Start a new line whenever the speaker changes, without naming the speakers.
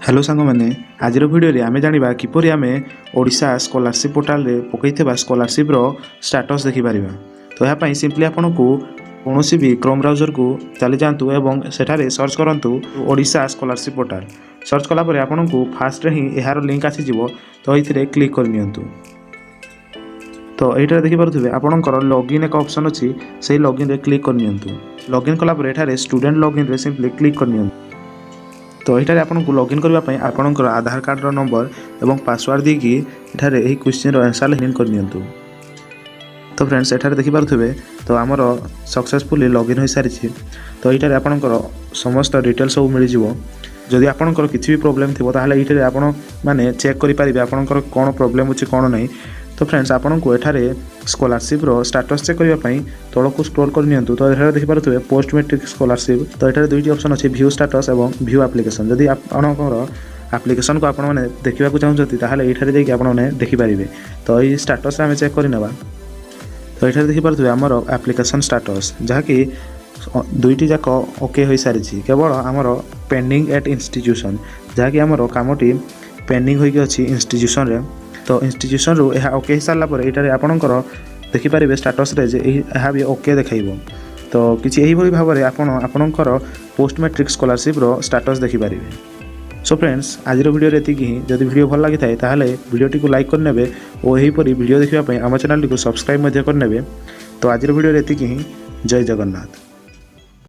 Hello सांग मैंने आज भिडियो आम जाना किपर आम ओडिशा स्कॉलरशिप पोर्टाल रे पकईवा स्कॉलरशिप स्टेटस देखिपर। तो यहाँ सिंपली आपन को कौन भी क्रोम ब्राउजर को चली जातु और सेठारे सर्च करूँ ओडिशा स्कॉलरशिप पोर्टाल। सर्च कलापर आपन को फास्ट ही यार लिंक आसीज। तो ये क्लिक करनी। तो ये देखिपे आपंकर लॉगिन एक ऑप्शन अच्छी से लॉगिन रे क्लिक करनी। लॉगिन कलापर एठारे स्टूडेंट लॉगिन रे सिंपली क्लिक करनी। तो ये आपको लॉगिन करने आपंकर आधार कार्ड नंबर और पासवर्ड देकी ये क्वेश्चन आंसर हिन करनी। तो फ्रेंड्स एठारे देखिपे तो आमर सक्सेसफुली लॉगिन हो सारी। तो ये आपंकर समस्त डिटेल सब मिल जाव। जदि आपंकर किसी भी प्रोब्लेम थी ताहले ये आपण माने चेक करेंगे आपंकर कौन प्रोब्लेम अच्छी कौन नहीं। तो फ्रेंड्स आपन को एठारे स्कॉलरशिप स्टेटस चेक करने तौक को स्क्रॉल करनी। तो ये देखिपे पोस्ट मैट्रिक स्कॉलरशिप। तो ये दुईटी ऑप्शन अच्छी व्यू स्टेटस और व्यू एप्लिकेशन। जदि आपंकर एप्लिकेशन को आपने देखा चाहते ताहले ये देखिए आपने देखिपारे। तो ये स्टेटस आम चेक करवा। तो ये देखिपे आमर एप्लिकेशन स्टेटस जहाँकि दुईटी जाक ओके हो सारी। केवल आमर पेंडिंग एट इंस्टीट्यूशन जहाँकि आमर कमटी पेंडिंग होगी अच्छी इंस्टीट्यूशन रे। तो इंस्टीट्यूशन रू यह ओके हो सारापर ये आपंकर देखिपारे स्टेटस रे जे यह भी ओके देखो। तो किसी यही भाव में आपंकर पोस्ट मैट्रिक स्कॉलरशिप स्टेटस देखिपारे। सो फ्रेंड्स आज वीडियो ही जब वीडियो भल लगी था वीडियोटी को लाइक करने और यहीपरि वीडियो देखापी आम चैनल को सब्सक्राइब करने। तो आज वीडियो ही जय जगन्नाथ।